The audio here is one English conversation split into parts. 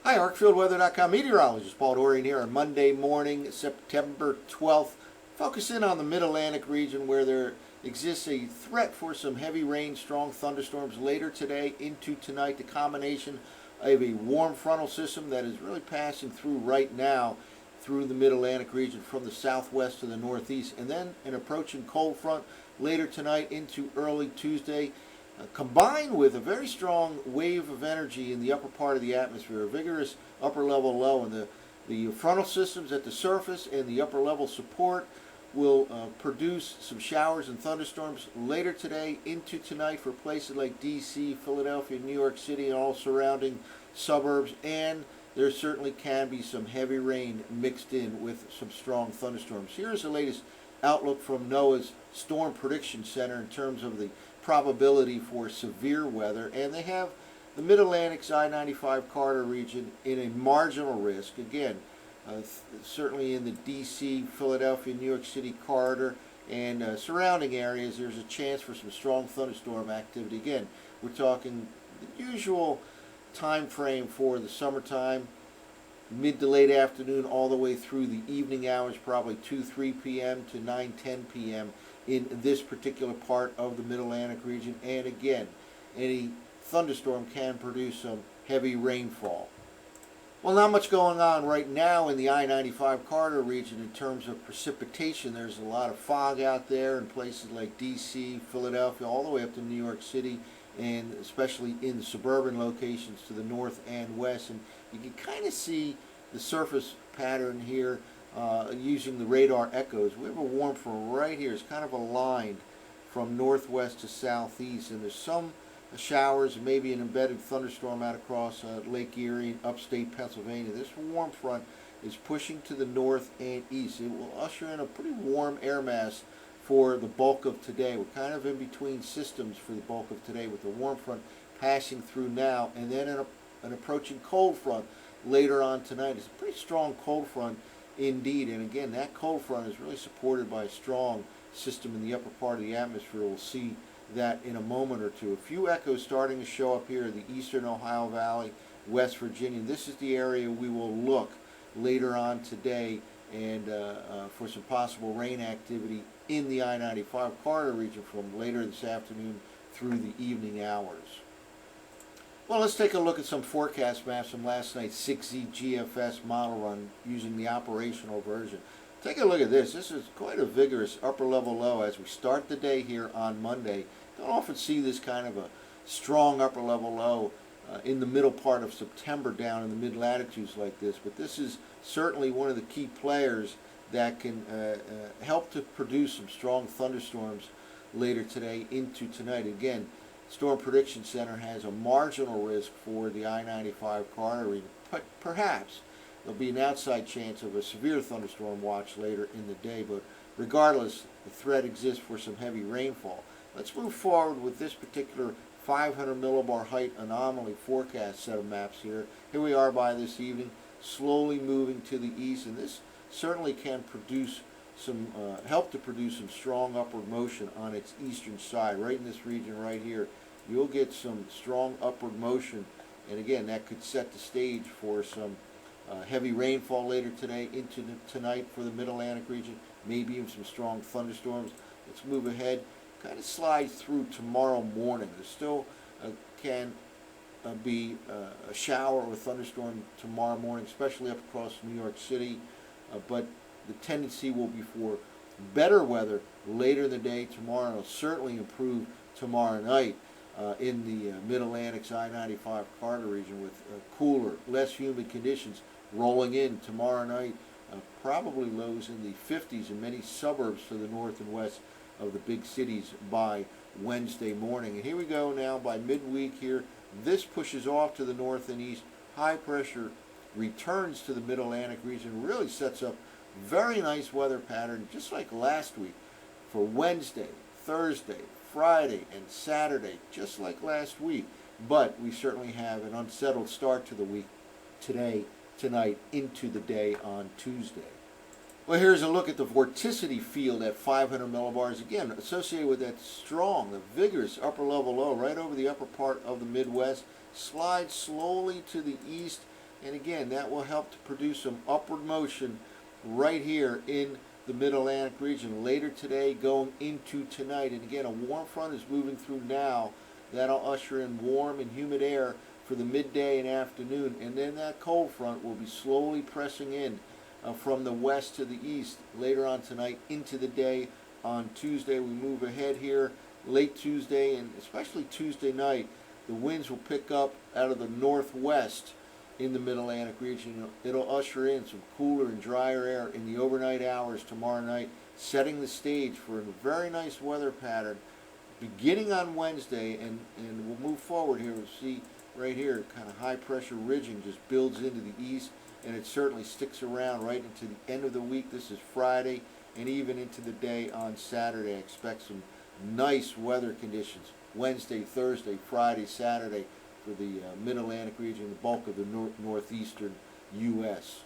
Hi, ArcfieldWeather.com meteorologist Paul Dorian here on Monday morning, September 12th. Focus in on the Mid-Atlantic region where there exists a threat for some heavy rain, strong thunderstorms later today into tonight. The combination of a warm frontal system that is really passing through right now through the Mid-Atlantic region from the southwest to the northeast, and then an approaching cold front later tonight into early Tuesday. Combined with a very strong wave of energy in the upper part of the atmosphere, a vigorous upper level low, and the frontal systems at the surface and the upper level support will produce some showers and thunderstorms later today into tonight for places like DC, Philadelphia, New York City, and all surrounding suburbs, and there certainly can be some heavy rain mixed in with some strong thunderstorms. Here's the latest outlook from NOAA's Storm Prediction Center in terms of the probability for severe weather, and they have the Mid-Atlantic's I-95 corridor region in a marginal risk. Again, certainly in the DC, Philadelphia, New York City corridor and surrounding areas, there's a chance for some strong thunderstorm activity. Again, we're talking the usual time frame for the summertime, mid to late afternoon all the way through the evening hours, probably 2-3 p.m. to 9-10 p.m. in this particular part of the Mid-Atlantic region. And again, any thunderstorm can produce some heavy rainfall. Well, not much going on right now in the I-95 corridor region in terms of precipitation. There's a lot of fog out there in places like DC, Philadelphia, all the way up to New York City, and especially in the suburban locations to the north and west. And you can kind of see the surface pattern here using the radar echoes. We have a warm front right here. It's kind of aligned from northwest to southeast, and there's some showers, maybe an embedded thunderstorm out across Lake Erie and upstate Pennsylvania. This warm front is pushing to the north and east. It will usher in a pretty warm air mass for the bulk of today. We're kind of in between systems for the bulk of today, with the warm front passing through now, and then an approaching cold front later on tonight. It's a pretty strong cold front indeed, and again, that cold front is really supported by a strong system in the upper part of the atmosphere. We'll see that in a moment or two. A few echoes starting to show up here in the eastern Ohio Valley, West Virginia. This is the area we will look later on today and for some possible rain activity in the I-95 corridor region from later this afternoon through the evening hours. Well, let's take a look at some forecast maps from last night's 6Z GFS model run using the operational version. Take a look at this. This is quite a vigorous upper level low as we start the day here on Monday. Don't often see this kind of a strong upper level low in the middle part of September down in the mid latitudes like this, but this is certainly one of the key players that can help to produce some strong thunderstorms later today into tonight. Again, Storm Prediction Center has a marginal risk for the I-95 corridor region, but perhaps there'll be an outside chance of a severe thunderstorm watch later in the day, but regardless, the threat exists for some heavy rainfall. Let's move forward with this particular 500 millibar height anomaly forecast set of maps here. Here we are by this evening, slowly moving to the east, and this certainly can produce some help to produce some strong upward motion on its eastern side. Right in this region right here, you'll get some strong upward motion, and again, that could set the stage for some heavy rainfall later today into tonight for the Mid-Atlantic region, maybe even some strong thunderstorms. Let's move ahead. Kind of slides through tomorrow morning. There still can be a shower or thunderstorm tomorrow morning, especially up across New York City, but the tendency will be for better weather later in the day tomorrow. It'll certainly improve tomorrow night in the Mid-Atlantic's I-95 corridor region with cooler, less humid conditions rolling in tomorrow night. Probably lows in the 50s in many suburbs to the north and west of the big cities by Wednesday morning. And here we go now by midweek here. This pushes off to the north and east. High pressure returns to the Mid-Atlantic region, really sets up very nice weather pattern just like last week for Wednesday, Thursday, Friday, and Saturday, just like last week. But we certainly have an unsettled start to the week today, tonight, into the day on Tuesday. Well, here's a look at the vorticity field at 500 millibars, again, associated with that strong, the vigorous upper level low right over the upper part of the Midwest. Slides slowly to the east And again, that will help to produce some upward motion right here in the Mid-Atlantic region later today going into tonight. And again, a warm front is moving through now. That'll usher in warm and humid air for the midday and afternoon. And then that cold front will be slowly pressing in from the west to the east later on tonight into the day on Tuesday. We move ahead here late Tuesday and especially Tuesday night. The winds will pick up out of the northwest in the Mid-Atlantic region. It'll usher in some cooler and drier air in the overnight hours tomorrow night, setting the stage for a very nice weather pattern beginning on Wednesday, and we'll move forward here. We'll see right here kind of high pressure ridging just builds into the east, and it certainly sticks around right into the end of the week. This is Friday and even into the day on Saturday. I expect some nice weather conditions Wednesday, Thursday, Friday, Saturday for the Mid-Atlantic region, the bulk of the northeastern U.S.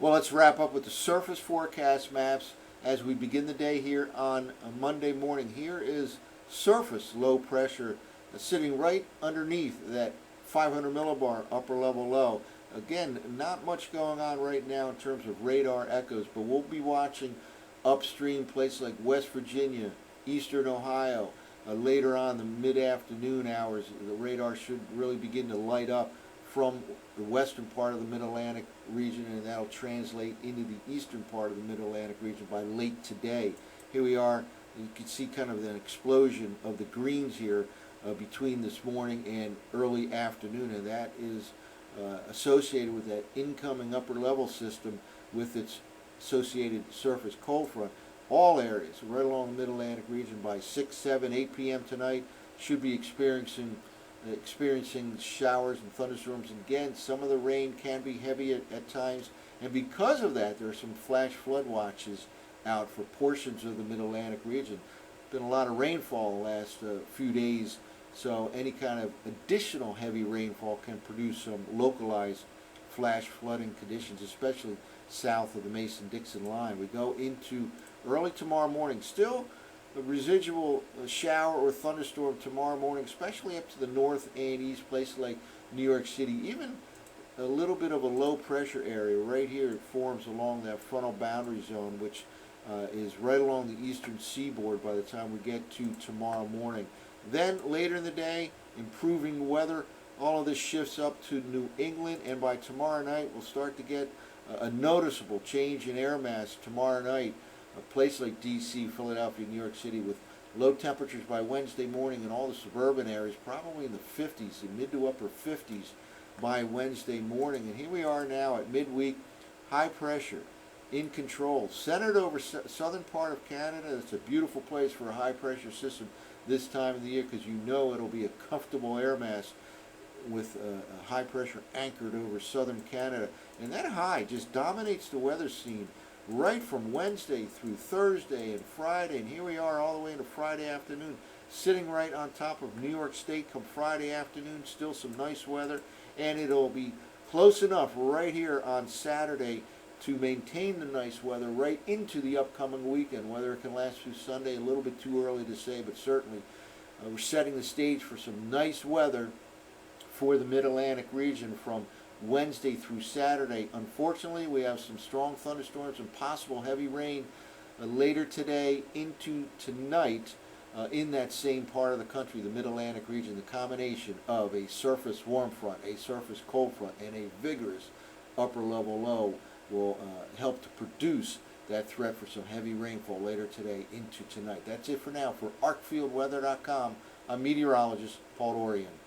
Well, let's wrap up with the surface forecast maps as we begin the day here on a Monday morning. Here is surface low pressure sitting right underneath that 500 millibar upper level low. Again, not much going on right now in terms of radar echoes, but we'll be watching upstream places like West Virginia, eastern Ohio. Later on the mid-afternoon hours, the radar should really begin to light up from the western part of the Mid-Atlantic region, and that'll translate into the eastern part of the Mid-Atlantic region by late today. Here we are. You can see kind of an explosion of the greens here between this morning and early afternoon, and that is associated with that incoming upper level system with its associated surface cold front. All areas right along the Mid-Atlantic region by 6, 7, 8 p.m. tonight should be experiencing showers and thunderstorms. Again, some of the rain can be heavy at times, and because of that, there are some flash flood watches out for portions of the Mid-Atlantic region. Been a lot of rainfall the last few days, so any kind of additional heavy rainfall can produce some localized flash flooding conditions, especially south of the Mason-Dixon line. We go into early tomorrow morning. Still a residual shower or thunderstorm tomorrow morning, especially up to the north and east, places like New York City. Even a little bit of a low pressure area right here. It forms along that frontal boundary zone, which is right along the eastern seaboard by the time we get to tomorrow morning. Then later in the day, improving weather. All of this shifts up to New England, and by tomorrow night we'll start to get a noticeable change in air mass tomorrow night. A place like D.C., Philadelphia, New York City, with low temperatures by Wednesday morning in all the suburban areas, probably in the 50s, the mid to upper 50s by Wednesday morning. And here we are now at midweek, high pressure in control, centered over southern part of Canada. It's a beautiful place for a high pressure system this time of the year, because you know it'll be a comfortable air mass with a high pressure anchored over southern Canada. And that high just dominates the weather scene right from Wednesday through Thursday and Friday, and here we are all the way into Friday afternoon, sitting right on top of New York State come Friday afternoon. Still some nice weather, and it'll be close enough right here on Saturday to maintain the nice weather right into the upcoming weekend. Whether it can last through Sunday, a little bit too early to say, but certainly we're setting the stage for some nice weather for the Mid-Atlantic region from Wednesday through Saturday. Unfortunately, we have some strong thunderstorms and possible heavy rain later today into tonight in that same part of the country, the Mid-Atlantic region. The combination of a surface warm front, a surface cold front, and a vigorous upper level low will help to produce that threat for some heavy rainfall later today into tonight. That's it for now. For ArcfieldWeather.com, I'm meteorologist Paul Dorian.